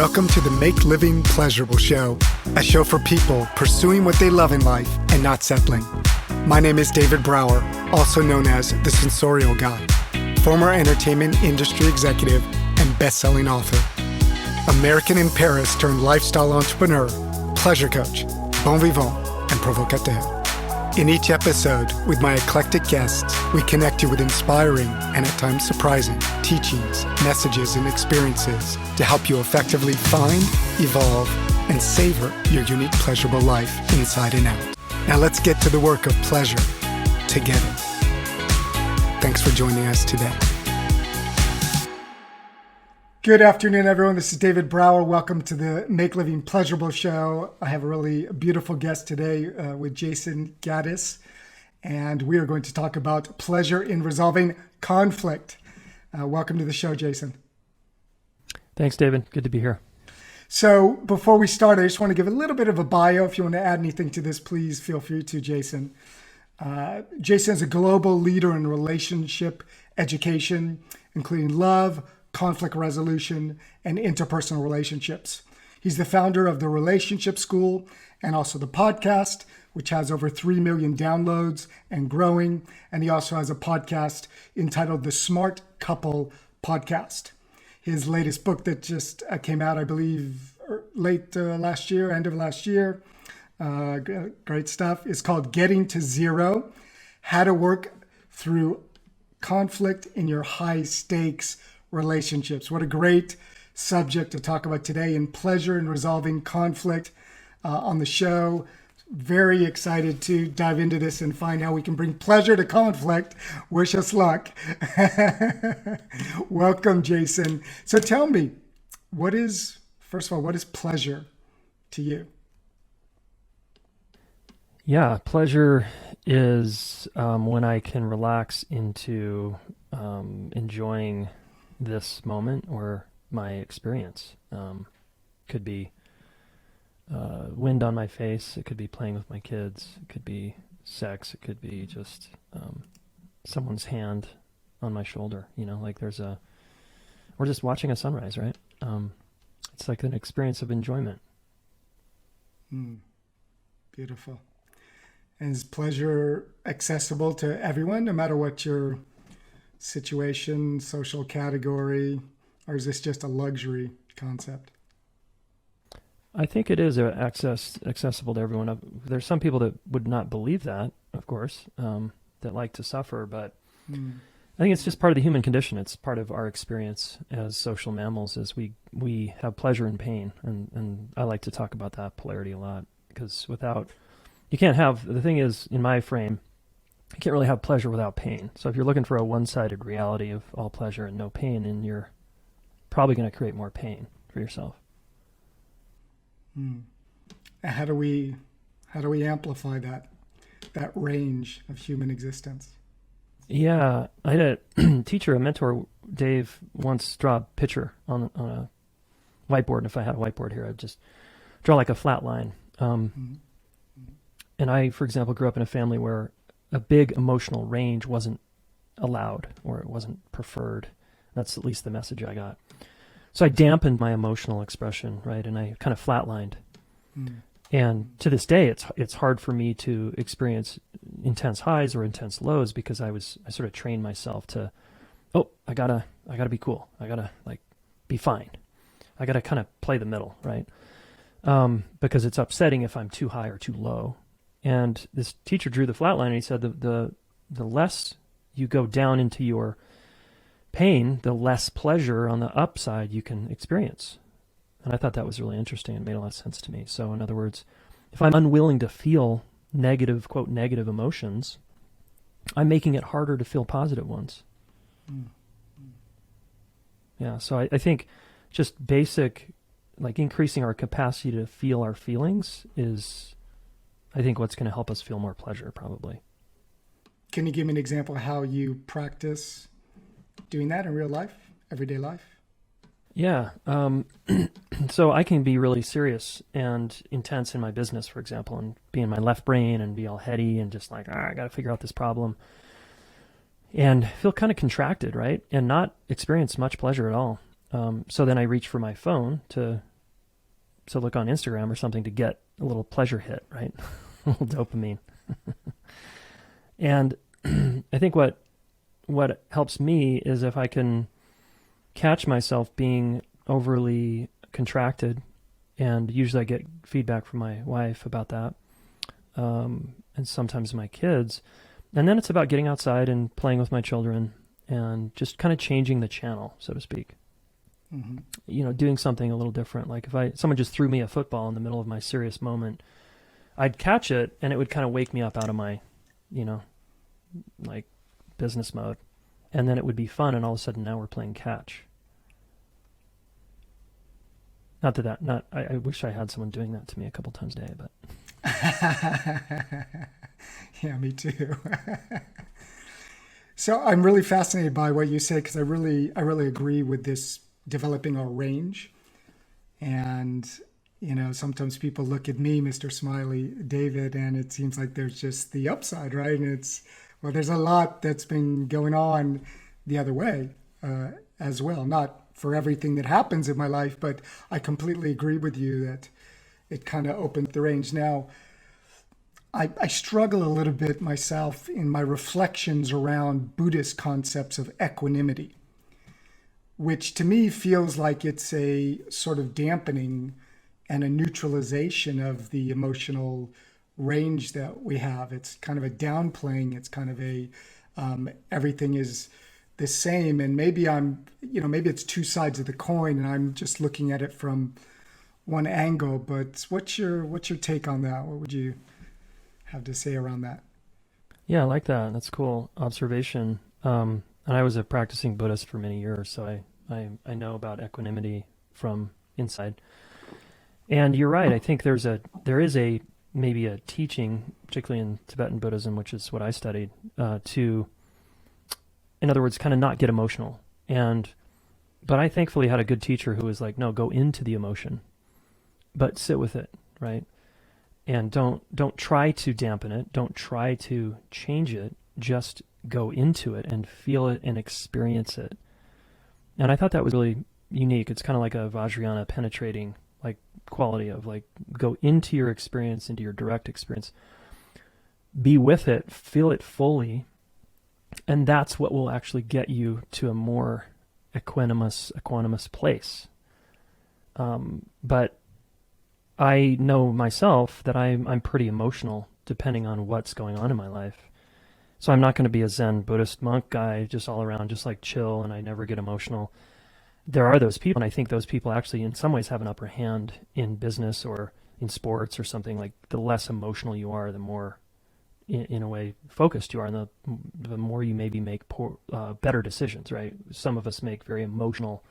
Welcome to the Make Living Pleasurable Show, a show for people pursuing what they love in life and not settling. My name is David Brower, also known as the Sensorial Guy, former entertainment industry executive and best-selling author, American in Paris turned lifestyle entrepreneur, pleasure coach, bon vivant, and provocateur. In each episode, with my eclectic guests, we connect you with inspiring and at times surprising teachings, messages, and experiences to help you effectively find, evolve, and savor your unique pleasurable life inside and out. Now let's get to the work of pleasure together. Thanks for joining us today. Good afternoon, everyone. This is David Brower. Welcome to the Make Living Pleasurable Show. I have a really beautiful guest today with Jayson Gaddis, and we are going to talk about pleasure in resolving conflict. Welcome to the show, Jayson. Thanks, David. Good to be here. So before we start, I just want to give a little bit of a bio. If you want to add anything to this, please feel free to, Jayson. Jayson is a global leader in relationship education, including love, conflict resolution, and interpersonal relationships. He's the founder of the Relationship School and also the podcast, which has over 3 million downloads and growing. And he also has a podcast entitled The Smart Couple Podcast. His latest book that just came out, I believe, late last year, end of last year, great stuff, is called Getting to Zero: How to Work Through Conflict in Your High Stakes Relationships. What a great subject to talk about today, in pleasure in resolving conflict on the show. Very excited to dive into this and find how we can bring pleasure to conflict. Wish us luck. Welcome, Jayson. So tell me, first of all, what is pleasure to you? Yeah, pleasure is when I can relax into enjoying this moment or my experience. Could be wind on my face. It could be playing with my kids. It could be sex. It could be just someone's hand on my shoulder. You know, like we're just watching a sunrise, right? It's like an experience of enjoyment. Beautiful. And is pleasure accessible to everyone, no matter what your situation, social category, or is this just a luxury concept? I think it is accessible to everyone. There's some people that would not believe that, of course, that like to suffer, but I think it's just part of the human condition. It's part of our experience as social mammals, as we have pleasure and pain, and I like to talk about that polarity a lot, because you can't have, the thing is, in my frame, you can't really have pleasure without pain. So if you're looking for a one-sided reality of all pleasure and no pain, then you're probably going to create more pain for yourself. How do we amplify that range of human existence? Yeah, I had a teacher, a mentor, Dave, once draw a picture on a whiteboard. And if I had a whiteboard here, I'd just draw like a flat line. And I, for example, grew up in a family where a big emotional range wasn't allowed, or it wasn't preferred. That's at least the message I got. So I dampened my emotional expression, right? And I kind of flatlined. And to this day, it's hard for me to experience intense highs or intense lows, because I sort of trained myself to, I gotta be cool. I gotta be fine. I gotta kind of play the middle, right? Because it's upsetting if I'm too high or too low. And this teacher drew the flat line, and he said the less you go down into your pain, the less pleasure on the upside you can experience. And I thought that was really interesting and made a lot of sense to me. So in other words, if I'm unwilling to feel negative, quote, negative emotions, I'm making it harder to feel positive ones. Yeah, so I think just basic, like increasing our capacity to feel our feelings is, I think, what's going to help us feel more pleasure, probably. Can you give me an example of how you practice doing that in real life, everyday life? Yeah. So I can be really serious and intense in my business, for example, and be in my left brain and be all heady and just like, I got to figure out this problem. And feel kind of contracted, right? And not experience much pleasure at all. So then I reach for my phone to to look on Instagram or something to get a little pleasure hit, right? A little dopamine. And I think what helps me is if I can catch myself being overly contracted, and usually I get feedback from my wife about that, and sometimes my kids. And then it's about getting outside and playing with my children and just kind of changing the channel, so to speak. Mm-hmm. Doing something a little different. Like if someone just threw me a football in the middle of my serious moment, I'd catch it and it would kind of wake me up out of my, like business mode. And then it would be fun, and all of a sudden now we're playing catch. I wish I had someone doing that to me a couple times a day, but. Yeah, me too. So I'm really fascinated by what you say, because I really agree with this developing our range. And, sometimes people look at me, Mr. Smiley David, and it seems like there's just the upside, right? And there's a lot that's been going on the other way as well. Not for everything that happens in my life, but I completely agree with you that it kind of opened the range. Now, I struggle a little bit myself in my reflections around Buddhist concepts of equanimity, which to me feels like it's a sort of dampening and a neutralization of the emotional range that we have. It's kind of a downplaying. It's kind of a everything is the same. And maybe maybe it's two sides of the coin, and I'm just looking at it from one angle. But what's your take on that? What would you have to say around that? Yeah, I like that. That's cool observation. And I was a practicing Buddhist for many years, so I know about equanimity from inside. And you're right. I think there is maybe a teaching, particularly in Tibetan Buddhism, which is what I studied, to, in other words, kind of not get emotional. But I thankfully had a good teacher who was like, no, go into the emotion, but sit with it, right? And don't try to dampen it. Don't try to change it. Just go into it and feel it and experience it. And I thought that was really unique. It's kind of like a Vajrayana penetrating like quality of like go into your experience, into your direct experience. Be with it, feel it fully, and that's what will actually get you to a more equanimous place. But I know myself that I'm pretty emotional depending on what's going on in my life. So I'm not going to be a Zen Buddhist monk guy, just all around, just like chill, and I never get emotional. There are those people, and I think those people actually in some ways have an upper hand in business or in sports or something. Like the less emotional you are, the more, in a way, focused you are, and the more you maybe make better decisions, right? Some of us make very emotional,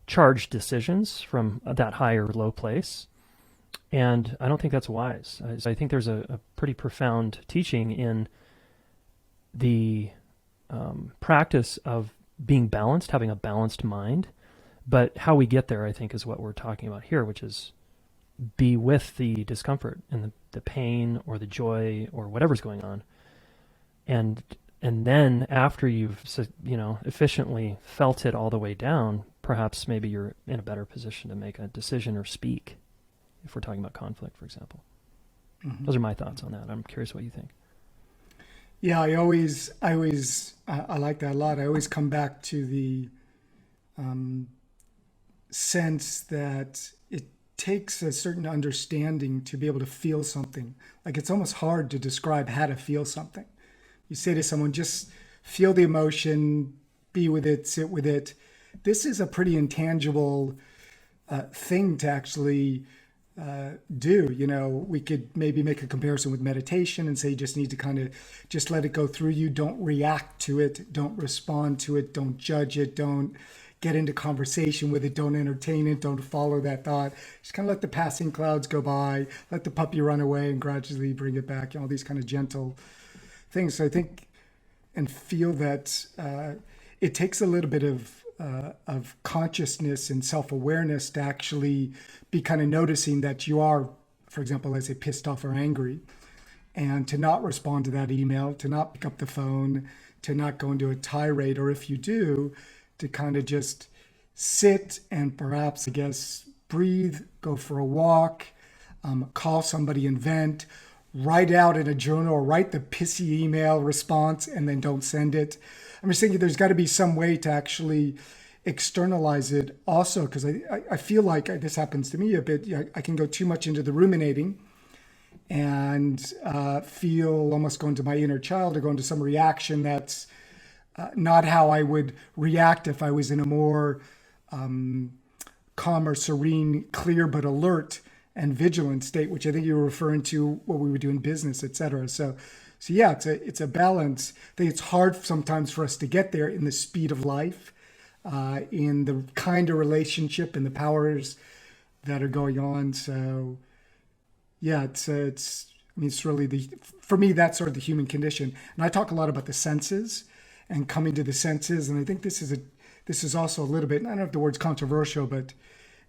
charged decisions from that high or low place. And I don't think that's wise. I think there's a pretty profound teaching in the practice of being balanced, having a balanced mind. But how we get there, I think, is what we're talking about here, which is be with the discomfort and the pain or the joy or whatever's going on. And then after you've, efficiently felt it all the way down, perhaps maybe you're in a better position to make a decision or speak, if we're talking about conflict, for example. Mm-hmm. Those are my thoughts on that. I'm curious what you think. Yeah, I like that a lot. I always come back to the sense that it takes a certain understanding to be able to feel something. Like it's almost hard to describe how to feel something. You say to someone, just feel the emotion, be with it, sit with it. This is a pretty intangible thing to actually do. We could maybe make a comparison with meditation and say you just need to kind of just let it go through you. Don't react to it. Don't respond to it. Don't judge it. Don't get into conversation with it. Don't entertain it. Don't follow that thought. Just kind of let the passing clouds go by. Let the puppy run away and gradually bring it back. All these kind of gentle things. So I think and feel that it takes a little bit of consciousness and self-awareness to actually be kind of noticing that you are, for example, let's say pissed off or angry, and to not respond to that email, to not pick up the phone, to not go into a tirade, or if you do, to kind of just sit and perhaps, I guess, breathe, go for a walk, call somebody and vent, write out in a journal or write the pissy email response and then don't send it. I'm just thinking there's got to be some way to actually externalize it also, because I feel like this happens to me a bit. I can go too much into the ruminating and feel almost go into my inner child or go into some reaction that's not how I would react if I was in a more calm or serene, clear but alert and vigilant state, which I think you were referring to what we would do in business, et cetera. So yeah, it's a balance. I think it's hard sometimes for us to get there in the speed of life, in the kind of relationship and the powers that are going on. So yeah, it's really for me, that's sort of the human condition. And I talk a lot about the senses and coming to the senses. And I think this is also a little bit, I don't know if the word's controversial, but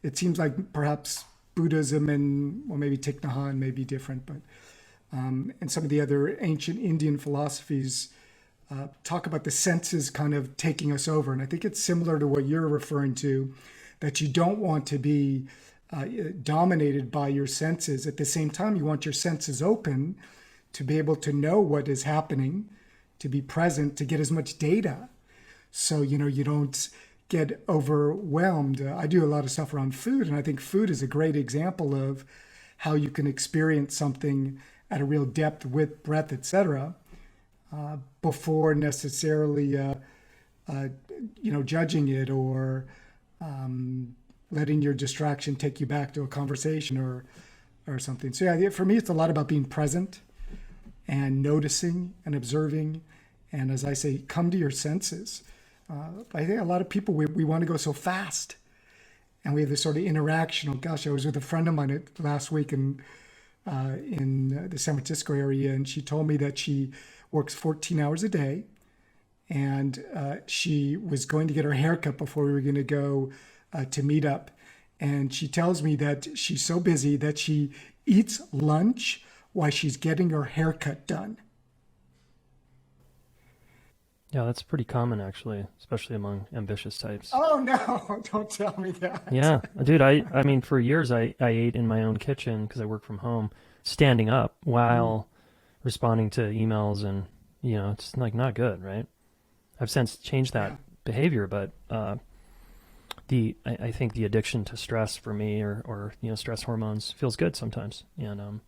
it seems like perhaps Buddhism and, well, maybe Thich Nhat Hanh may be different, but and some of the other ancient Indian philosophies talk about the senses kind of taking us over. And I think it's similar to what you're referring to, that you don't want to be dominated by your senses. At the same time, you want your senses open to be able to know what is happening, to be present, to get as much data. So, you don't get overwhelmed. I do a lot of stuff around food, and I think food is a great example of how you can experience something at a real depth with breath, etc., before necessarily, judging it or letting your distraction take you back to a conversation or something. So yeah, for me, it's a lot about being present and noticing and observing. And as I say, come to your senses. I think a lot of people, we want to go so fast, and we have this sort of interaction. Oh gosh, I was with a friend of mine last week in the San Francisco area, and she told me that she works 14 hours a day, and she was going to get her haircut before we were going to go to meet up. And she tells me that she's so busy that she eats lunch while she's getting her haircut done. Yeah, that's pretty common actually, especially among ambitious types. Oh no, don't tell me that. Yeah, dude, I mean, for years I ate in my own kitchen because I work from home, standing up while responding to emails, and it's like not good, right? I've since changed that behavior, but I think the addiction to stress for me, or stress hormones, feels good sometimes. And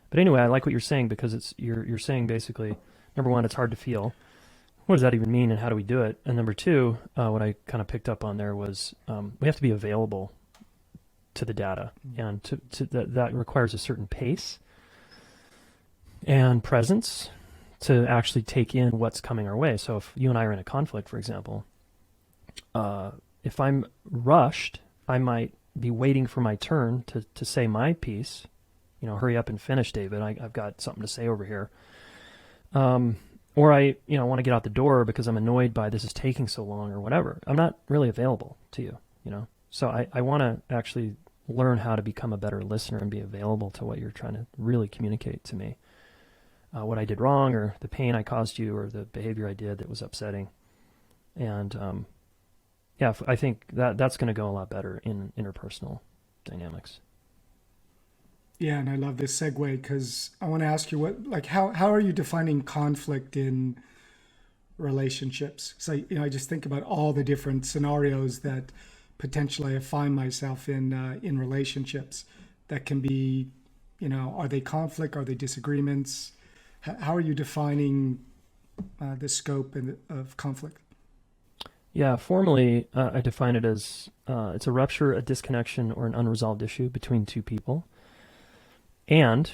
but anyway, I like what you're saying, because you're saying basically, number one, it's hard to feel. What does that even mean, and how do we do it? And number two, what I kind of picked up on there was we have to be available to the data, and that requires a certain pace and presence to actually take in what's coming our way. So if you and I are in a conflict, for example, if I'm rushed, I might be waiting for my turn to say my piece. Hurry up and finish, David. I've got something to say over here. Or I want to get out the door because I'm annoyed by this is taking so long or whatever. I'm not really available to you, So I want to actually learn how to become a better listener and be available to what you're trying to really communicate to me. What I did wrong, or the pain I caused you, or the behavior I did that was upsetting. And I think that's going to go a lot better in interpersonal dynamics. Yeah, and I love this segue, because I want to ask you how are you defining conflict in relationships? So I just think about all the different scenarios that potentially I find myself in relationships that can be, are they conflict? Are they disagreements? How are you defining the scope of conflict? Yeah, formally, I define it as it's a rupture, a disconnection, or an unresolved issue between two people. And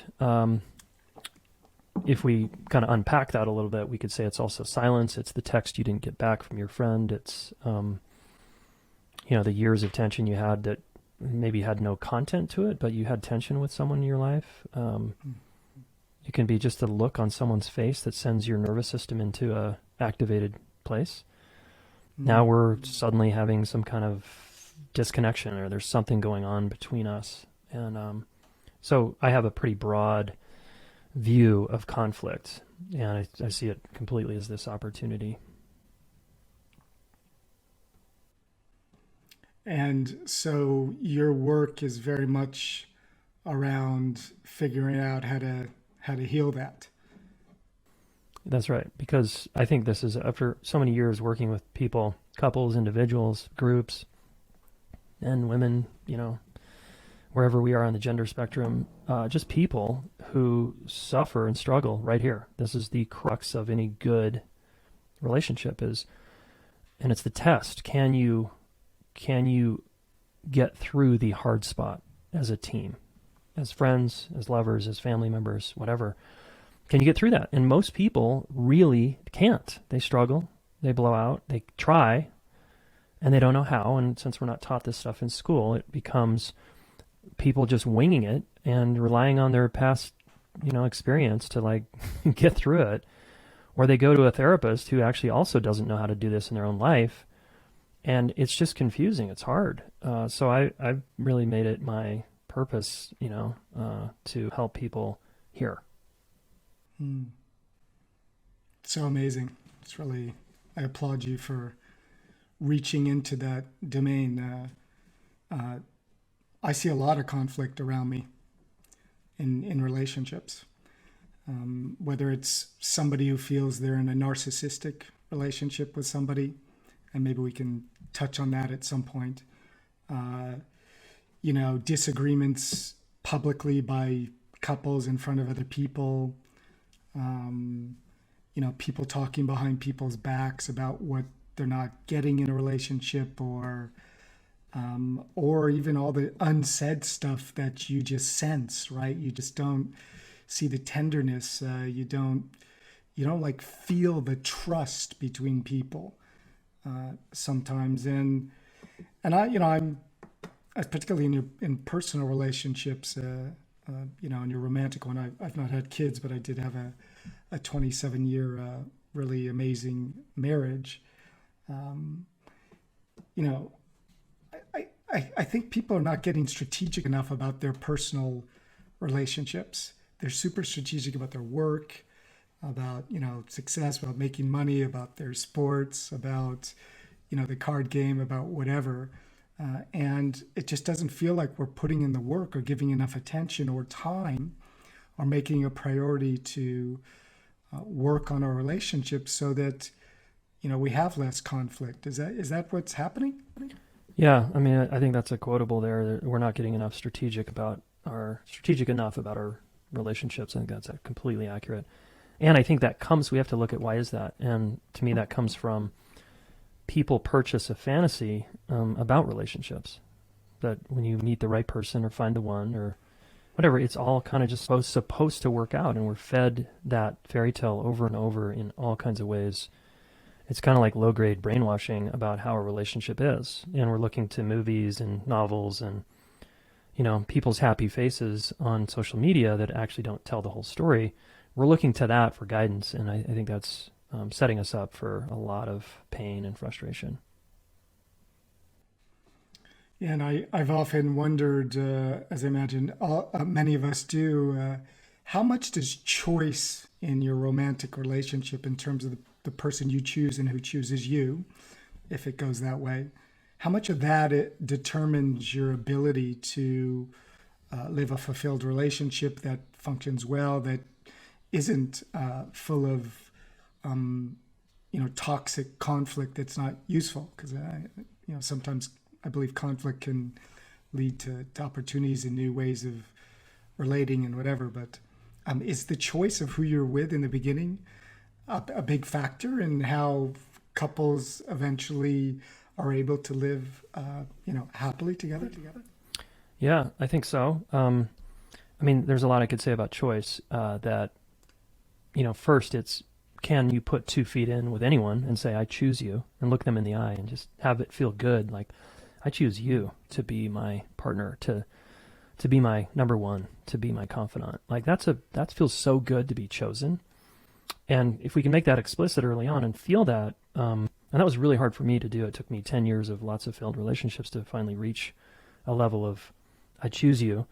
if we kind of unpack that a little bit, we could say it's also silence. It's the text you didn't get back from your friend. It's, the years of tension you had that maybe had no content to it, but you had tension with someone in your life. It can be just a look on someone's face that sends your nervous system into a activated place. Now we're suddenly having some kind of disconnection, or there's something going on between us. And so I have a pretty broad view of conflict, and I see it completely as this opportunity. And so your work is very much around figuring out how to heal that. That's right. Because I think this is after so many years working with people, couples, individuals, groups, and women, wherever we are on the gender spectrum, just people who suffer and struggle right here. This is the crux of any good relationship and it's the test. Can you get through the hard spot as a team, as friends, as lovers, as family members, whatever? Can you get through that? And most people really can't. They struggle, they blow out, they try, and they don't know how. And since we're not taught this stuff in school, it becomes people just winging it and relying on their past, experience to like get through it. Or they go to a therapist who actually also doesn't know how to do this in their own life. And it's just confusing. It's hard. So I've really made it my purpose, to help people here. So amazing. It's really, I applaud you for reaching into that domain. I see a lot of conflict around me in relationships. Whether it's somebody who feels they're in a narcissistic relationship with somebody, and maybe we can touch on that at some point. Disagreements publicly by couples in front of other people. People talking behind people's backs about what they're not getting in a relationship, or even all the unsaid stuff that you just sense, right? You just don't see the tenderness. You don't like feel the trust between people sometimes. And I'm particularly in personal relationships, in your romantic one. I've not had kids, but I did have a 27-year really amazing marriage. I think people are not getting strategic enough about their personal relationships. They're super strategic about their work, about, success, about making money, about their sports, about, the card game, about whatever. And it just doesn't feel like we're putting in the work or giving enough attention or time or making a priority to work on our relationships so that, we have less conflict. Is that what's happening? Yeah. I mean, I think that's a quotable there. We're not getting enough strategic enough about our relationships. I think that's completely accurate. And I think we have to look at why is that? And to me, that comes from people purchase a fantasy about relationships, that when you meet the right person or find the one or whatever, it's all kind of just supposed to work out. And we're fed that fairy tale over and over in all kinds of ways. It's kind of like low-grade brainwashing about how a relationship is. And we're looking to movies and novels and, people's happy faces on social media that actually don't tell the whole story. We're looking to that for guidance. And I think that's setting us up for a lot of pain and frustration. Yeah, and I've often wondered, as I imagine many of us do, how much does choice in your romantic relationship, in terms of the person you choose and who chooses you, if it goes that way, how much of that it determines your ability to live a fulfilled relationship that functions well, that isn't full of toxic conflict that's not useful? Because sometimes I believe conflict can lead to opportunities and new ways of relating and whatever. But is the choice of who you're with in the beginning a big factor in how couples eventually are able to live, happily together? Yeah, I think so. There's a lot I could say about choice. That, first it's, can you put 2 feet in with anyone and say, I choose you, and look them in the eye and just have it feel good? Like, I choose you to be my partner, to be my number one, to be my confidant. Like that feels so good to be chosen. And if we can make that explicit early on and feel that, and that was really hard for me to do. It took me 10 years of lots of failed relationships to finally reach a level of, I choose you.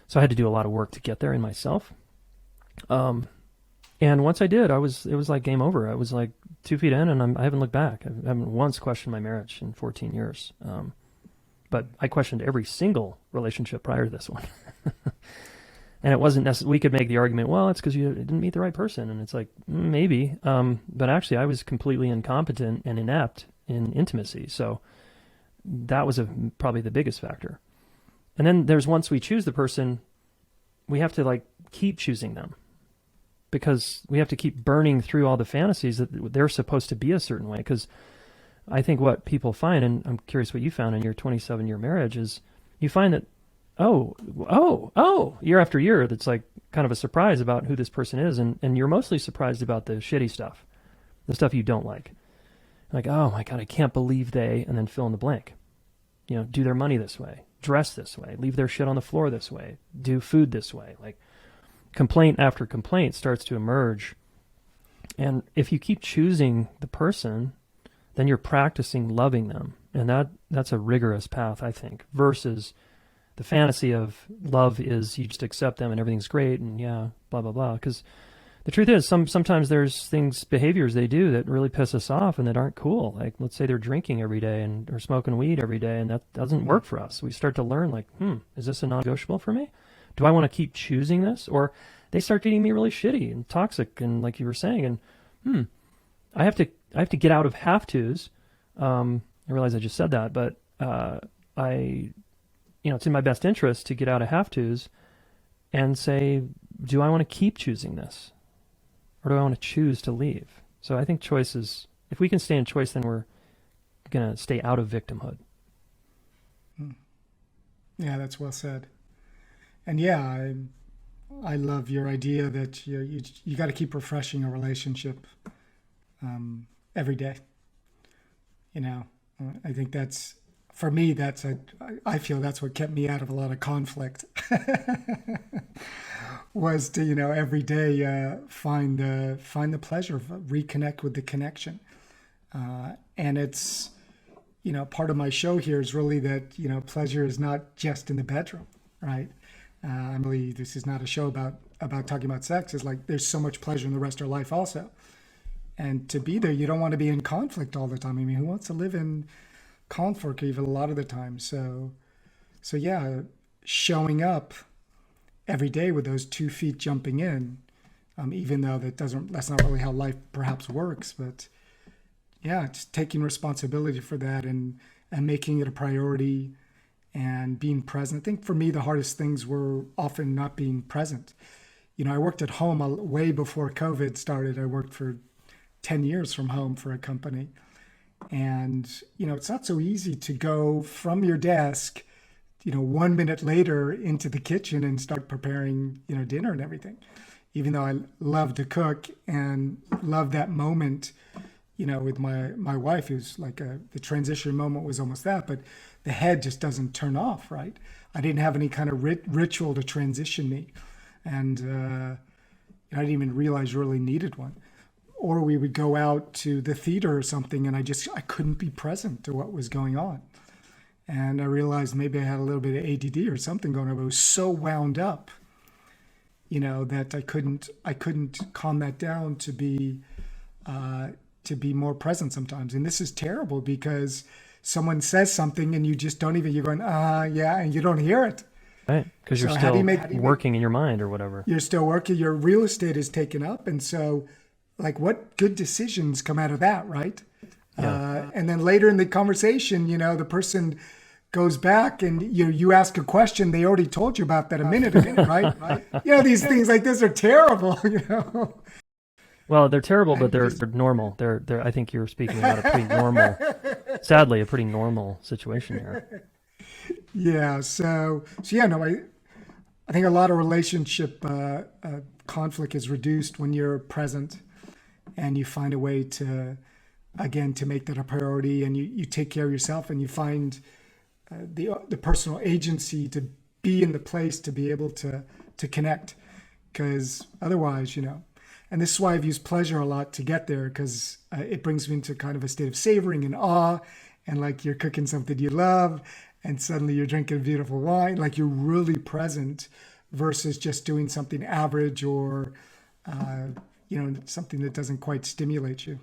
So I had to do a lot of work to get there in myself. And once I did, it was like game over. I was like 2 feet in, and I haven't looked back. I haven't once questioned my marriage in 14 years. But I questioned every single relationship prior to this one. And it wasn't necessarily, we could make the argument, well, it's because you didn't meet the right person. And it's like, maybe. But actually, I was completely incompetent and inept in intimacy. So that was probably the biggest factor. And then there's once we choose the person, we have to like keep choosing them, because we have to keep burning through all the fantasies that they're supposed to be a certain way. Because I think what people find, and I'm curious what you found in your 27-year marriage, is you find that, year after year, that's like kind of a surprise about who this person is. And you're mostly surprised about the shitty stuff, the stuff you don't like. Like, oh my God, I can't believe they, and then fill in the blank. Do their money this way, dress this way, leave their shit on the floor this way, do food this way. Like, complaint after complaint starts to emerge. And if you keep choosing the person, then you're practicing loving them. And that's a rigorous path, I think, versus the fantasy of love is you just accept them and everything's great and yeah, blah, blah, blah. Because the truth is sometimes there's behaviors they do that really piss us off and that aren't cool. Like, let's say they're drinking every day or smoking weed every day, and that doesn't work for us. We start to learn like, is this a non-negotiable for me? Do I want to keep choosing this? Or they start treating me really shitty and toxic and like you were saying, and I have to get out of have-tos. I realize I just said that, but it's in my best interest to get out of have-tos and say, do I want to keep choosing this? Or do I want to choose to leave? So I think choice is, if we can stay in choice, then we're going to stay out of victimhood. Yeah, that's well said. And yeah, I love your idea that you got to keep refreshing a relationship every day. I think that's, for me, I feel that's what kept me out of a lot of conflict. Was to, every day find the pleasure, reconnect with the connection. And it's, part of my show here is really that, pleasure is not just in the bedroom, right? I believe this is not a show about talking about sex. It's like there's so much pleasure in the rest of our life also. And to be there, you don't want to be in conflict all the time. I mean, who wants to live in conflict even a lot of the time? So yeah, showing up every day with those 2 feet jumping in, even though that's not really how life perhaps works, but yeah, just taking responsibility for that and making it a priority and being present. I think for me, the hardest things were often not being present. I worked at home way before COVID started. I worked for 10 years from home for a company. And, it's not so easy to go from your desk, 1 minute later into the kitchen and start preparing, dinner and everything. Even though I love to cook and love that moment, with my wife, who's like the transition moment was almost that, but the head just doesn't turn off, right? I didn't have any kind of ritual to transition me. And I didn't even realize you really needed one. Or we would go out to the theater or something, and I couldn't be present to what was going on. And I realized maybe I had a little bit of ADD or something going on, but I was so wound up, that I couldn't calm that down to be more present sometimes. And this is terrible because someone says something and you just don't even, you're going, yeah, and you don't hear it. Right, because you're still working in your mind or whatever. You're still working, your real estate is taken up, and so like what good decisions come out of that, right? Yeah. And then later in the conversation, the person goes back and you ask a question, they already told you about that a minute ago, right? These things like this are terrible, Well, they're terrible, but they're normal. They're I think you're speaking about a pretty normal, sadly, a pretty normal situation here. Yeah. So yeah, no, I think a lot of relationship conflict is reduced when you're present and you find a way to make that a priority, and you take care of yourself, and you find the personal agency to be in the place to be able to connect, because otherwise, and this is why I've used pleasure a lot to get there, because it brings me into kind of a state of savoring and awe, and like you're cooking something you love, and suddenly you're drinking beautiful wine, like you're really present versus just doing something average or, something that doesn't quite stimulate you.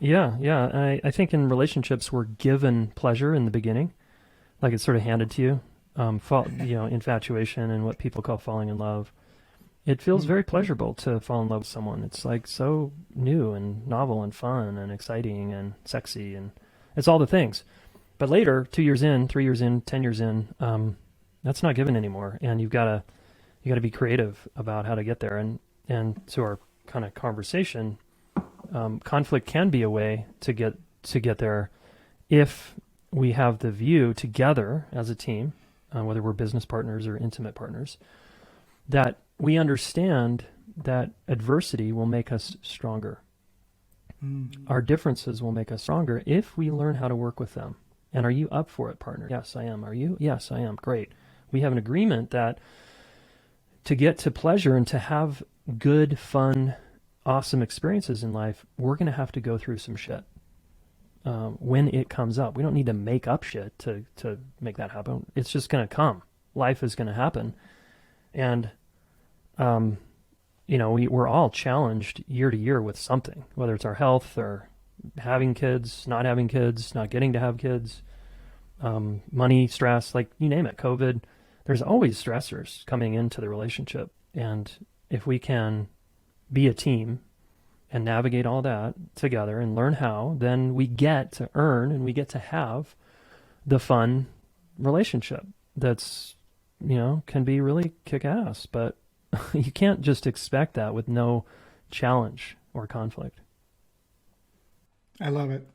Yeah. I think in relationships, we're given pleasure in the beginning. like it's sort of handed to you. Infatuation and what people call falling in love. It feels very pleasurable to fall in love with someone. It's like so new and novel and fun and exciting and sexy, and it's all the things. But later, 2 years in, 3 years in, 10 years in, that's not given anymore. And you gotta be creative about how to get there. And to our kind of conversation, conflict can be a way to get there if we have the view together as a team, whether we're business partners or intimate partners, that we understand that adversity will make us stronger. Our differences will make us stronger if we learn how to work with them. And are you up for it, partner? Yes, I am. Are you? Yes, I am. Great. We have an agreement that to get to pleasure and to have good, fun, awesome experiences in life, we're going to have to go through some shit when it comes up. We don't need to make up shit to make that happen. It's just going to come. Life is going to happen. And we're all challenged year to year with something, whether it's our health or having kids, not getting to have kids, money, stress, like you name it, COVID. There's always stressors coming into the relationship. And if we can be a team and navigate all that together and learn how, then we get to earn and we get to have the fun relationship that's, can be really kick-ass, but you can't just expect that with no challenge or conflict. I love it.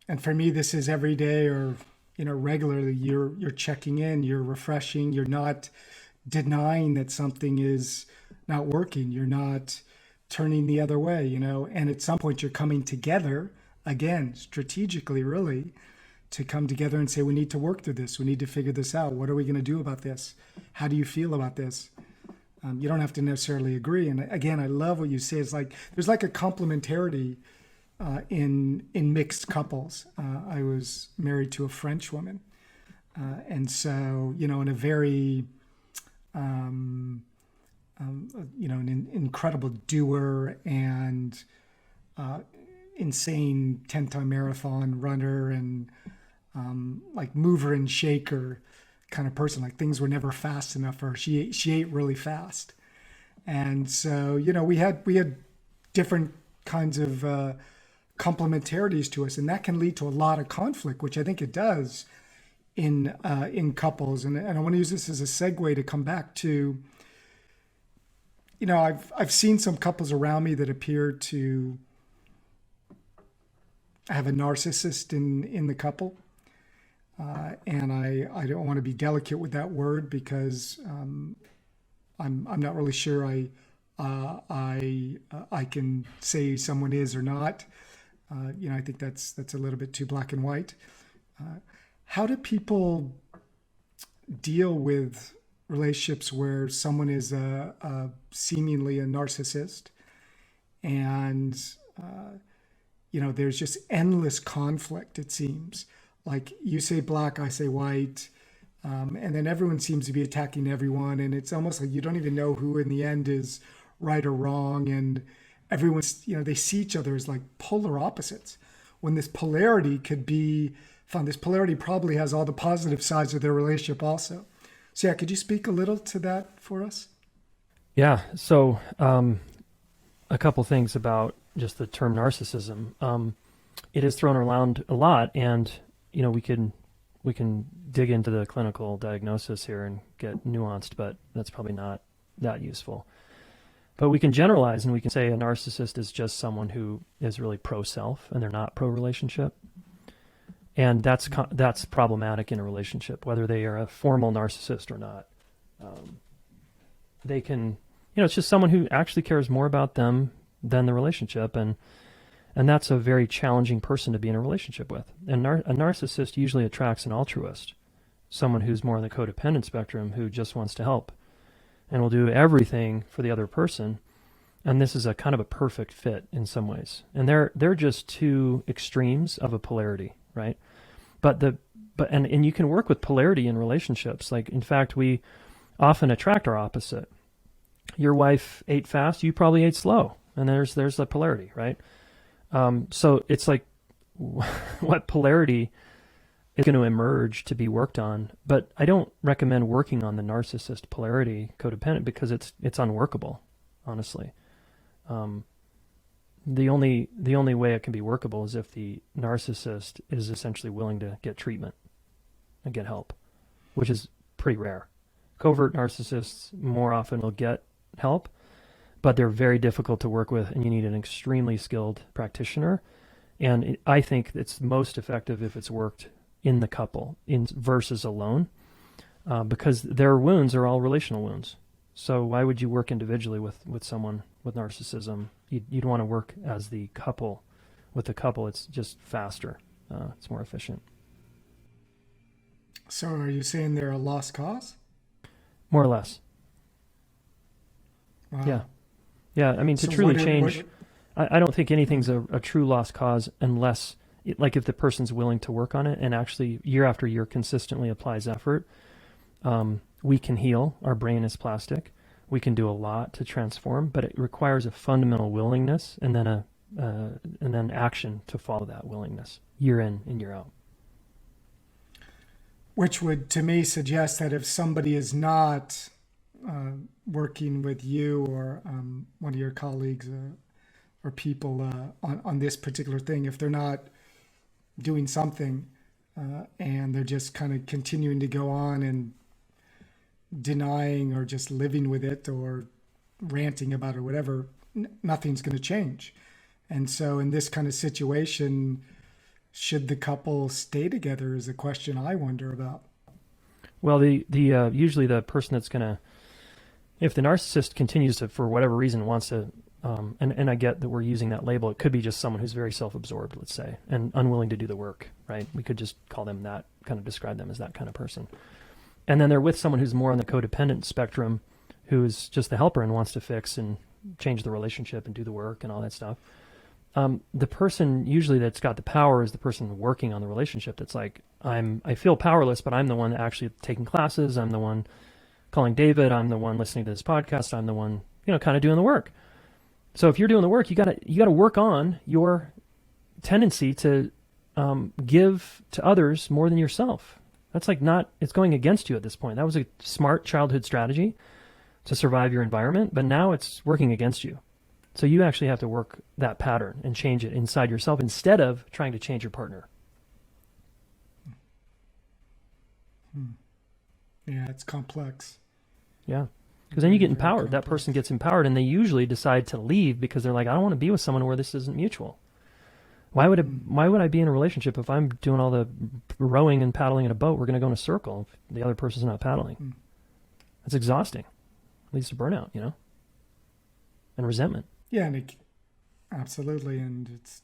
And for me, this is every day or, regularly you're checking in, you're refreshing, you're not denying that something is not working. You're not turning the other way, and at some point you're coming together again, strategically, really, to come together and say, we need to work through this. We need to figure this out. What are we going to do about this? How do you feel about this? You don't have to necessarily agree. And again, I love what you say. It's like, there's like a complementarity in mixed couples. I was married to a French woman. And so, in a very, an incredible doer and insane 10-time marathon runner and like mover and shaker kind of person. Like things were never fast enough for her. She ate really fast. And so, we had different kinds of complementarities to us, and that can lead to a lot of conflict, which I think it does in couples. And I want to use this as a segue to come back to, I've seen some couples around me that appear to have a narcissist in the couple. And I don't want to be delicate with that word because I'm not really sure I can say someone is or not. I think that's a little bit too black and white. How do people deal with relationships where someone is seemingly a narcissist and there's just endless conflict, it seems? Like you say black, I say white, and then everyone seems to be attacking everyone, and it's almost like you don't even know who in the end is right or wrong, and everyone's, they see each other as like polar opposites, when this polarity could be fun. This polarity probably has all the positive sides of their relationship also. So yeah, could you speak a little to that for us? Yeah, so a couple things about just the term narcissism. It is thrown around a lot, and we can dig into the clinical diagnosis here and get nuanced, but that's probably not that useful. But we can generalize and we can say a narcissist is just someone who is really pro-self and they're not pro-relationship. And that's problematic in a relationship, whether they are a formal narcissist or not. They can, it's just someone who actually cares more about them than the relationship. And that's a very challenging person to be in a relationship with. And a narcissist usually attracts an altruist, someone who's more on the codependent spectrum, who just wants to help and will do everything for the other person. And this is a kind of a perfect fit in some ways. And they're just two extremes of a polarity, right? But you can work with polarity in relationships. Like, in fact, we often attract our opposite. Your wife ate fast, you probably ate slow. And there's the polarity, right? So it's like, what polarity is going to emerge to be worked on. But I don't recommend working on the narcissist polarity codependent because it's unworkable, honestly. The only way it can be workable is if the narcissist is essentially willing to get treatment and get help, which is pretty rare. Covert narcissists more often will get help, but they're very difficult to work with, and you need an extremely skilled practitioner. And I think it's most effective if it's worked in the couple versus alone, because their wounds are all relational wounds. So why would you work individually with someone with narcissism? You'd want to work as the couple. With the couple, it's just faster. It's more efficient. So are you saying they're a lost cause? More or less. Wow. Yeah. Yeah, I mean, to truly change, I don't think anything's a true lost cause unless, like if the person's willing to work on it and actually year after year consistently applies effort, we can heal. Our brain is plastic. We can do a lot to transform, but it requires a fundamental willingness and then action to follow that willingness year in and year out. Which would, to me, suggest that if somebody is not working with you or one of your colleagues or people on this particular thing, if they're not doing something and they're just kind of continuing to go on and denying or just living with it or ranting about it or whatever, nothing's going to change. And so in this kind of situation, should the couple stay together is a question I wonder about. Well, the usually the person that's going to, if the narcissist continues to, for whatever reason, wants to, and I get that we're using that label, it could be just someone who's very self-absorbed, let's say, and unwilling to do the work, right? We could just call them that, kind of describe them as that kind of person. And then they're with someone who's more on the codependent spectrum, who's just the helper and wants to fix and change the relationship and do the work and all that stuff. The person usually that's got the power is the person working on the relationship. That's like, I feel powerless, but I'm the one actually taking classes. I'm the one calling David. I'm the one listening to this podcast. I'm the one, kind of doing the work. So if you're doing the work, you gotta work on your tendency to give to others more than yourself. That's like it's going against you at this point. That was a smart childhood strategy to survive your environment, but now it's working against you. So you actually have to work that pattern and change it inside yourself instead of trying to change your partner. Yeah, it's complex. Yeah. Because then you get empowered. That person gets empowered, and they usually decide to leave because they're like, I don't want to be with someone where this isn't mutual. Why would I be in a relationship if I'm doing all the rowing and paddling in a boat? We're going to go in a circle if the other person's not paddling. That's exhausting. Leads to burnout, and resentment. Yeah, absolutely. And it's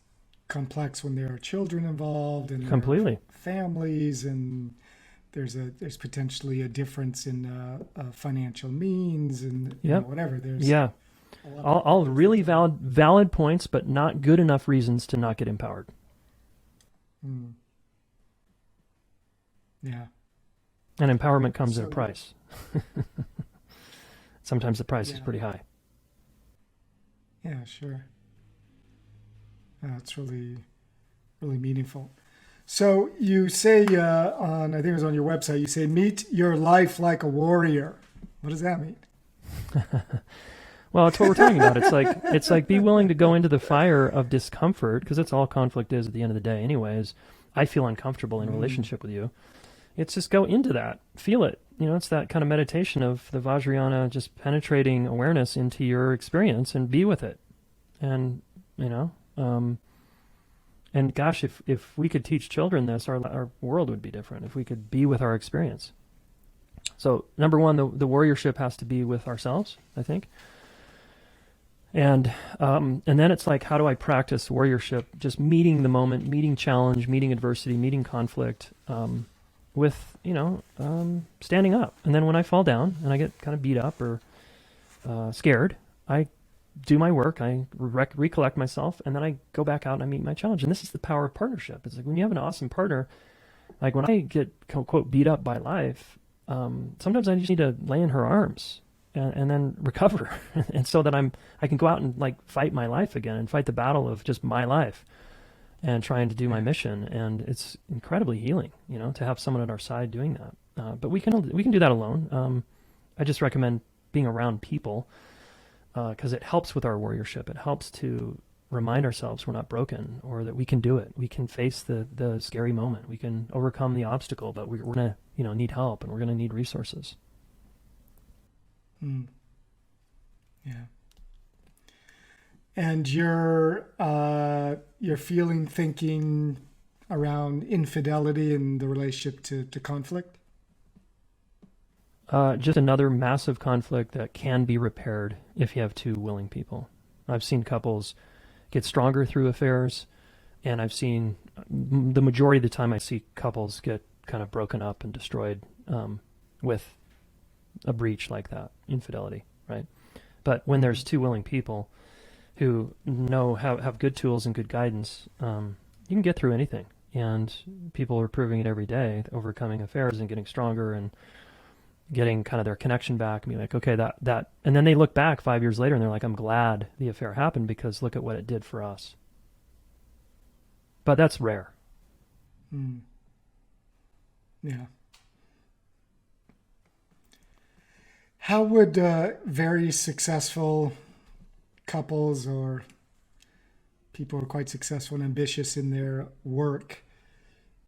complex when there are children involved and completely families, and there's potentially a difference in financial means and whatever. There's all really valid points, but not good enough reasons to not get empowered. Yeah. And empowerment comes at a price. Sometimes the price is pretty high. Yeah, sure. It's really, really meaningful. So you say I think it was on your website, you say, meet your life like a warrior. What does that mean? Well, it's what we're talking about. It's like be willing to go into the fire of discomfort, because that's all conflict is at the end of the day anyways. I feel uncomfortable in a relationship with you. It's just go into that. Feel it. It's that kind of meditation of the Vajrayana, just penetrating awareness into your experience and be with it. And, and gosh, if we could teach children this, our world would be different if we could be with our experience. So number one, the warriorship has to be with ourselves, I think. And then it's like, how do I practice warriorship? Just meeting the moment, meeting challenge, meeting adversity, meeting conflict, with, standing up. And then when I fall down and I get kind of beat up or scared, I do my work, I recollect myself, and then I go back out and I meet my challenge. And this is the power of partnership. It's like when you have an awesome partner, like when I get, quote, beat up by life, sometimes I just need to lay in her arms and then recover. And so that I can go out and like fight my life again and fight the battle of just my life. and trying to do my mission. And it's incredibly healing, to have someone at our side doing that. But we can do that alone. I just recommend being around people, because it helps with our warriorship. It helps to remind ourselves we're not broken, or that we can do it. We can face the scary moment. We can overcome the obstacle, but we're going to, need help, and we're going to need resources. Yeah. And your feeling, thinking around infidelity and the relationship to conflict? Just another massive conflict that can be repaired if you have two willing people. I've seen couples get stronger through affairs, and I've seen the majority of the time I see couples get kind of broken up and destroyed with a breach like that, infidelity, right? But when there's two willing people who have good tools and good guidance, you can get through anything. And people are proving it every day, overcoming affairs and getting stronger and getting kind of their connection back and be like, okay, that, and then they look back 5 years later and they're like, I'm glad the affair happened because look at what it did for us. But that's rare. Yeah. How would very successful couples or people who are quite successful and ambitious in their work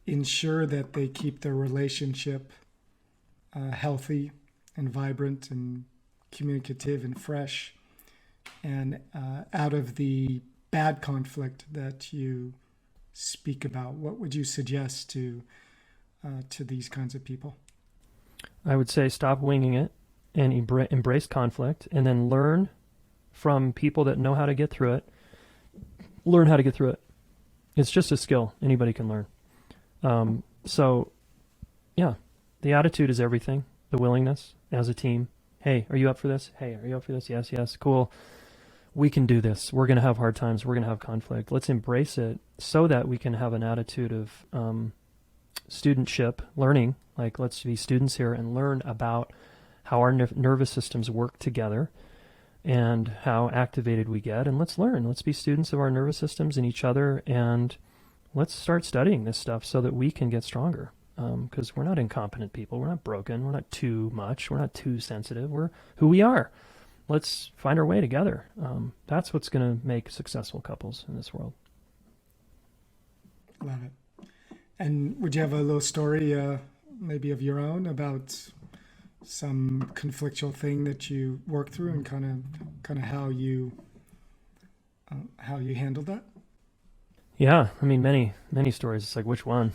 ensure that they keep their relationship healthy and vibrant and communicative and fresh and out of the bad conflict that you speak about? What would you suggest to these kinds of people? I would say stop winging it and embrace conflict, and then learn from people that know how to get through it. Learn how to get through it. It's just a skill anybody can learn. So, yeah, the attitude is everything. The willingness as a team. Hey, are you up for this? Hey, are you up for this? Yes, yes, cool. We can do this. We're going to have hard times. We're going to have conflict. Let's embrace it so that we can have an attitude of studentship, learning. Like, let's be students here and learn about how our nervous systems work together and how activated we get. And let's learn. Let's be students of our nervous systems and each other, and let's start studying this stuff so that we can get stronger. Because we're not incompetent people. We're not broken. We're not too much. We're not too sensitive. We're who we are. Let's find our way together. That's what's going to make successful couples in this world. Love it. And would you have a little story, maybe of your own, about some conflictual thing that you worked through and kind of how you handled that? Yeah, I mean, many stories. It's like, which one?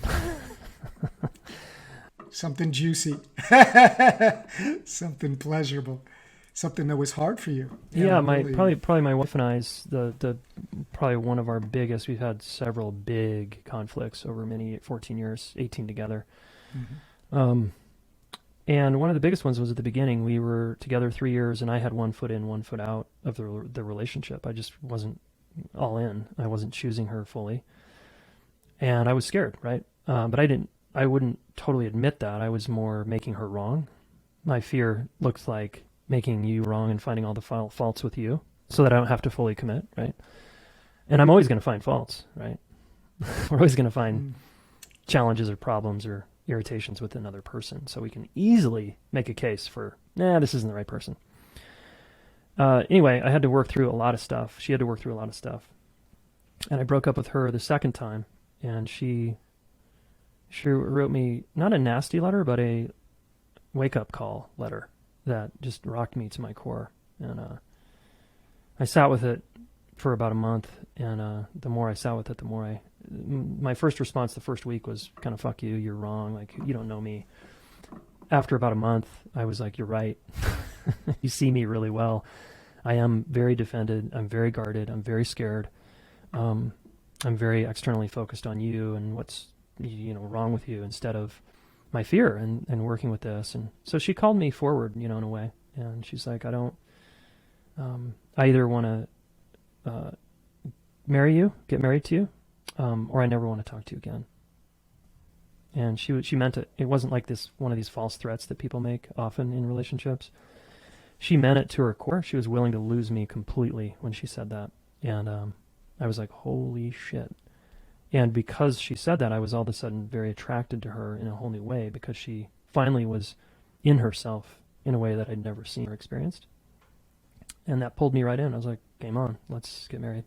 Something juicy, something pleasurable, something that was hard for you. Yeah, probably my wife and I's the probably one of our biggest. We've had several big conflicts over 14 years, 18 together. Mm-hmm. And one of the biggest ones was at the beginning. We were together 3 years, and I had 1 foot in, 1 foot out of the relationship. I just wasn't all in. I wasn't choosing her fully, and I was scared, right? But I wouldn't totally admit that. I was more making her wrong. My fear looks like making you wrong and finding all the faults with you so that I don't have to fully commit, right? And I'm always going to find faults, right? We're always going to find challenges or problems or irritations with another person. So we can easily make a case for, this isn't the right person. Anyway, I had to work through a lot of stuff. She had to work through a lot of stuff. And I broke up with her the second time, and she wrote me not a nasty letter, but a wake-up call letter that just rocked me to my core. And I sat with it for about a month, and the more I sat with it, the more my first response the first week was kind of, fuck you, you're wrong, like, you don't know me. After about a month, I was like, you're right. You see me really well. I am very defended. I'm very guarded. I'm very scared. I'm very externally focused on you and what's wrong with you instead of my fear and working with this. And so she called me forward, in a way. And she's like, I either want to marry you, get married to you, or I never want to talk to you again. And she meant it. It wasn't like one of these false threats that people make often in relationships. She meant it to her core. She was willing to lose me completely when she said that. And I was like, holy shit. And because she said that, I was all of a sudden very attracted to her in a whole new way, because she finally was in herself in a way that I'd never seen or experienced. And that pulled me right in. I was like, game on, let's get married.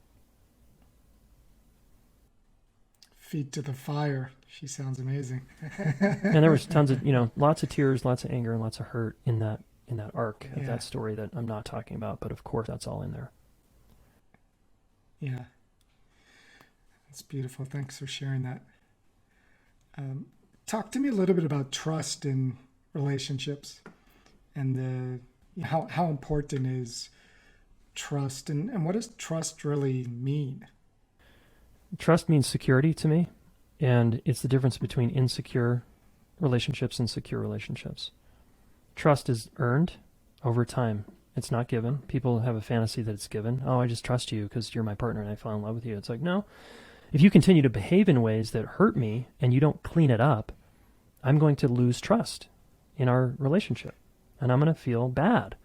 Feet to the fire. She sounds amazing. And there was tons of, lots of tears, lots of anger, and lots of hurt in that arc of that story that I'm not talking about, but of course that's all in there. Yeah. That's beautiful. Thanks for sharing that. Talk to me a little bit about trust in relationships, and how important is trust, and what does trust really mean? Trust means security to me, and it's the difference between insecure relationships and secure relationships. Trust is earned over time. It's not given. People have a fantasy that it's given. Oh, I just trust you because you're my partner and I fell in love with you. It's like, no. If you continue to behave in ways that hurt me and you don't clean it up, I'm going to lose trust in our relationship, and I'm going to feel bad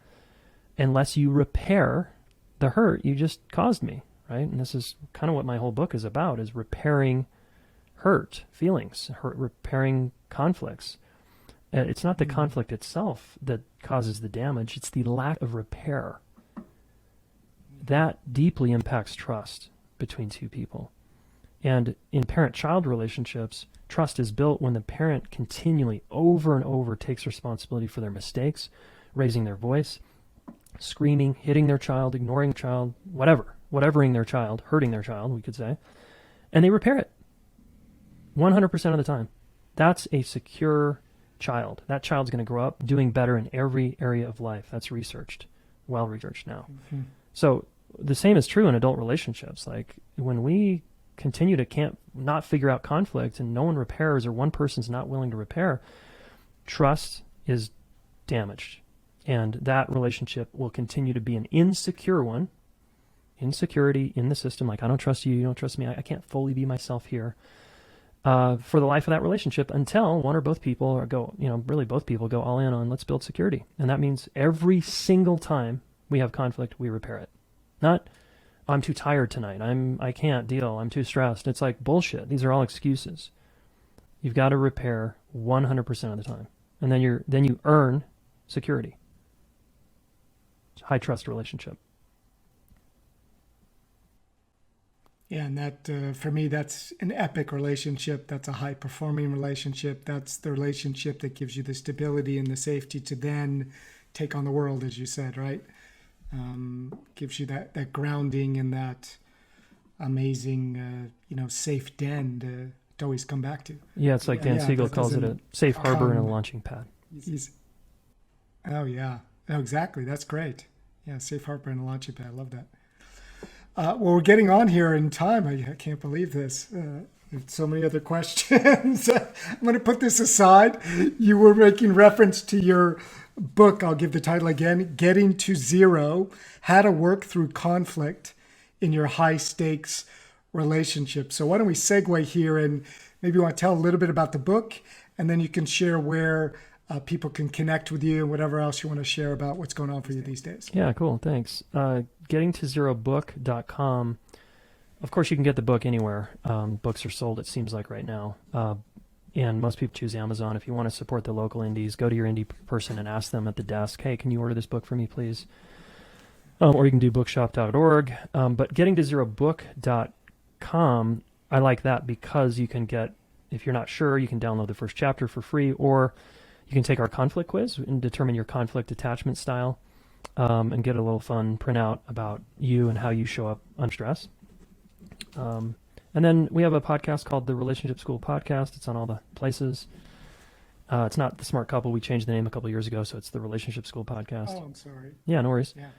unless you repair the hurt you just caused me, right? And this is kind of what my whole book is about, is repairing hurt feelings, repairing conflicts. It's not the conflict itself that causes the damage, it's the lack of repair. That deeply impacts trust between two people. And in parent-child relationships, trust is built when the parent continually, over and over, takes responsibility for their mistakes, raising their voice, screaming, hitting their child, ignoring the child, whatevering their child, hurting their child, we could say, and they repair it 100% of the time. That's a secure child. That child's going to grow up doing better in every area of life. That's researched, well researched now. Mm-hmm. So the same is true in adult relationships. Like when we continue to not figure out conflict and no one repairs, or one person's not willing to repair, trust is damaged. And that relationship will continue to be an insecure one. Insecurity in the system, like I don't trust you, you don't trust me, I can't fully be myself here. For the life of that relationship, until one or both people really both people go all in on let's build security. And that means every single time we have conflict, we repair it. Not, I'm too tired tonight, I can't deal, I'm too stressed. It's like bullshit. These are all excuses. You've got to repair 100% of the time. And then you earn security. It's a high trust relationship. Yeah, and that, for me, that's an epic relationship. That's a high-performing relationship. That's the relationship that gives you the stability and the safety to then take on the world, as you said, right? Gives you that grounding and that amazing, safe den to always come back to. Yeah, it's like Dan Siegel calls it a safe harbor and a launching pad. Oh, yeah. Oh, exactly. That's great. Yeah, safe harbor and a launching pad. I love that. Well, we're getting on here in time. I can't believe this. So many other questions. I'm going to put this aside. You were making reference to your book. I'll give the title again, Getting to Zero, How to Work Through Conflict in Your High Stakes Relationship. So why don't we segue here, and maybe you want to tell a little bit about the book, and then you can share where people can connect with you and whatever else you want to share about what's going on for you these days. Yeah, cool. Thanks. Gettingtozerobook.com. Of course, you can get the book anywhere. Books are sold, it seems like right now. And most people choose Amazon. If you want to support the local indies, go to your indie person and ask them at the desk, hey, can you order this book for me, please? Or you can do bookshop.org. But gettingtozerobook.com, I like that because you can get, if you're not sure, you can download the first chapter for free, or you can take our conflict quiz and determine your conflict attachment style, and get a little fun printout about you and how you show up under stress. And then we have a podcast called the Relationship School Podcast. It's on all the places. It's not The Smart Couple. We changed the name a couple years ago, so it's the Relationship School Podcast. Oh, I'm sorry. Yeah, no worries. Yeah.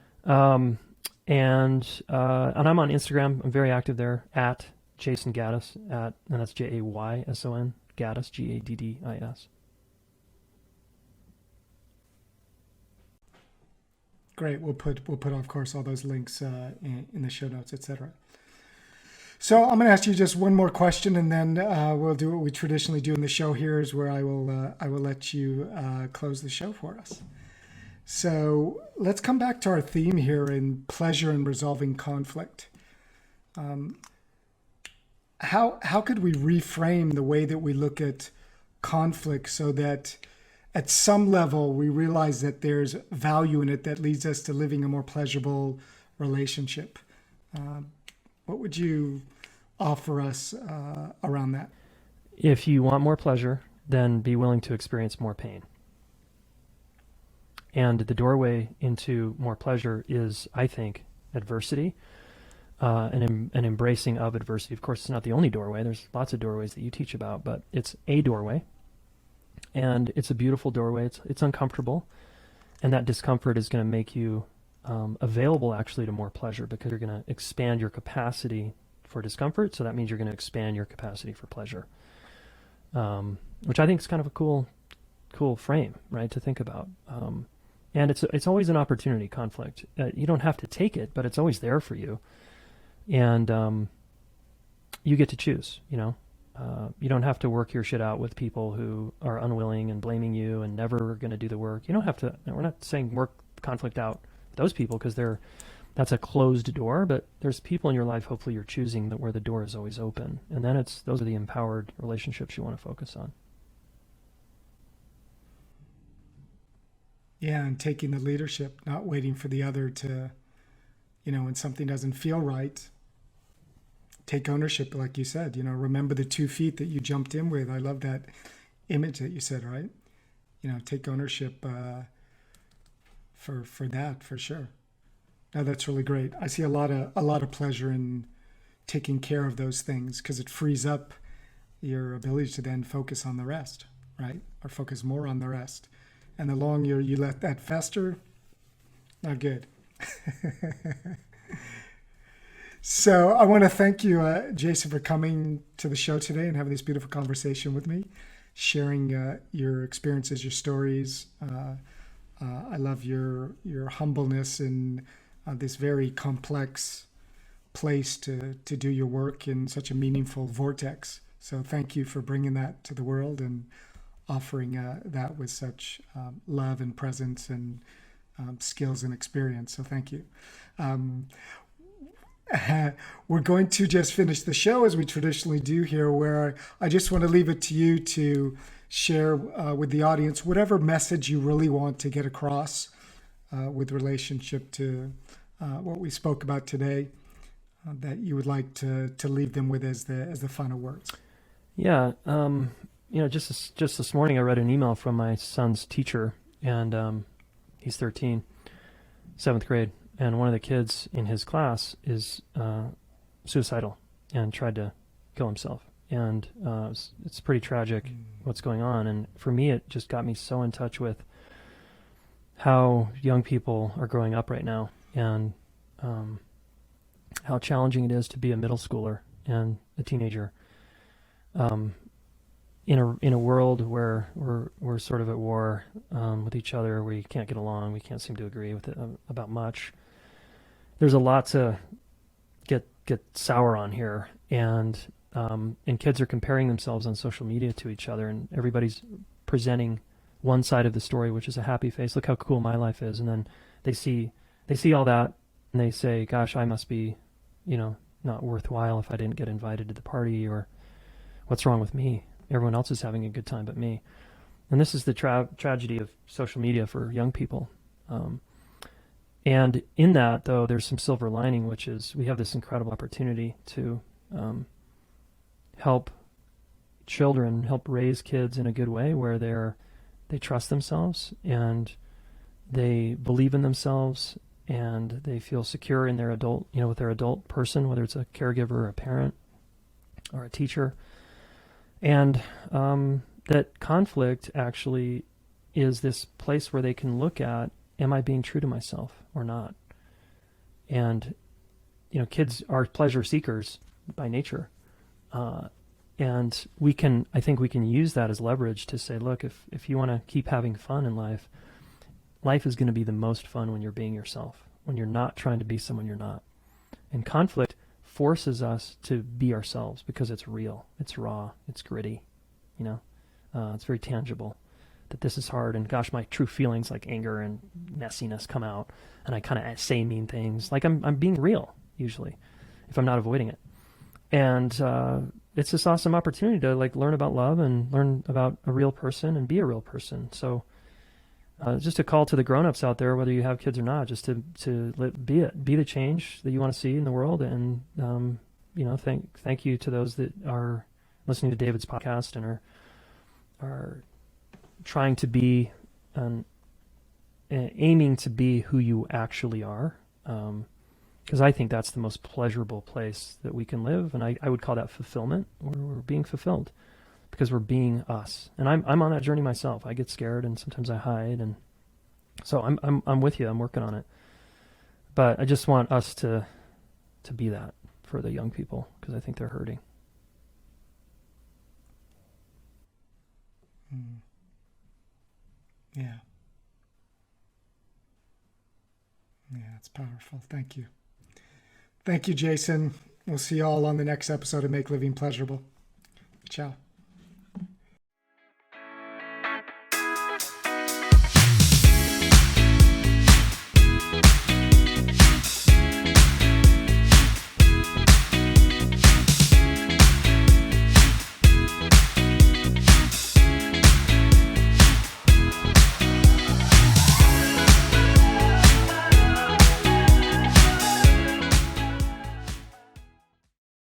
And I'm on Instagram. I'm very active there, at Jayson Gaddis, and that's Jayson, Gaddis, Gaddis. Great. We'll put of course all those links in the show notes, etc. So I'm going to ask you just one more question, and then we'll do what we traditionally do in the show here, is where I will let you close the show for us. So let's come back to our theme here in pleasure and resolving conflict. how could we reframe the way that we look at conflict so that at some level we realize that there's value in it that leads us to living a more pleasurable relationship? What would you offer us around that? If you want more pleasure, then be willing to experience more pain. And the doorway into more pleasure is, I think, adversity, an embracing of adversity. Of course, it's not the only doorway. There's lots of doorways that you teach about, but it's a doorway. And it's a beautiful doorway. It's uncomfortable. And that discomfort is going to make you available actually to more pleasure, because you're going to expand your capacity for discomfort. So that means you're going to expand your capacity for pleasure, which I think is kind of a cool frame, right, to think about. And it's always an opportunity, conflict. You don't have to take it, but it's always there for you. And you get to choose, you know. You don't have to work your shit out with people who are unwilling and blaming you and never going to do the work. You don't have to. We're not saying work conflict out with those people, because that's a closed door. But there's people in your life, hopefully you're choosing, that where the door is always open. And then those are the empowered relationships you want to focus on. Yeah, and taking the leadership, not waiting for the other to, when something doesn't feel right, take ownership, like you said. Remember the 2 feet that you jumped in with. I love that image that you said, right? Take ownership for that, for sure. No, that's really great. I see a lot of pleasure in taking care of those things, because it frees up your ability to then focus on the rest, right? Or focus more on the rest. And the longer you let that fester, not good. So I want to thank you, Jayson, for coming to the show today and having this beautiful conversation with me, sharing your experiences, your stories. I love your humbleness in this very complex place to do your work in such a meaningful vortex. So thank you for bringing that to the world and offering that with such love and presence and skills and experience. So thank you. We're going to just finish the show as we traditionally do here, where I just want to leave it to you to share with the audience whatever message you really want to get across with relationship to what we spoke about today, that you would like to leave them with as the final words. Yeah. Just this morning I read an email from my son's teacher, and he's 13, 7th grade. And one of the kids in his class is suicidal and tried to kill himself. And it's pretty tragic what's going on. And for me, it just got me so in touch with how young people are growing up right now, and how challenging it is to be a middle schooler and a teenager in a world where we're sort of at war with each other. We can't get along. We can't seem to agree with it about much. There's a lot to get sour on here, and kids are comparing themselves on social media to each other, and everybody's presenting one side of the story, which is a happy face. Look how cool my life is, and then they see all that, and they say, "Gosh, I must be, not worthwhile if I didn't get invited to the party," or "What's wrong with me? Everyone else is having a good time but me." And this is the tragedy of social media for young people. And in that, though, there's some silver lining, which is we have this incredible opportunity to help raise kids in a good way, where they trust themselves and they believe in themselves and they feel secure in their adult, with their adult person, whether it's a caregiver or a parent or a teacher. And that conflict actually is this place where they can look at, am I being true to myself or not? And, kids are pleasure seekers by nature. And I think we can use that as leverage to say, look, if you want to keep having fun in life is going to be the most fun when you're being yourself, when you're not trying to be someone you're not. And conflict forces us to be ourselves because it's real, it's raw, it's gritty, it's very tangible. That this is hard, and gosh, my true feelings like anger and messiness come out, and I kind of say mean things. Like I'm being real, usually, if I'm not avoiding it. And it's this awesome opportunity to like learn about love and learn about a real person and be a real person. So just a call to the grown-ups out there, whether you have kids or not, just be the change that you want to see in the world. And thank you to those that are listening to David's podcast and are trying to be aiming to be who you actually are. Because I think that's the most pleasurable place that we can live, and I would call that fulfillment. We're being fulfilled because we're being us. And I'm on that journey myself. I get scared, and sometimes I hide, and so I'm with you. I'm working on it, but I just want us to be that for the young people because I think they're hurting. Yeah. Yeah, it's powerful. Thank you. Thank you, Jayson. We'll see you all on the next episode of Make Living Pleasurable. Ciao.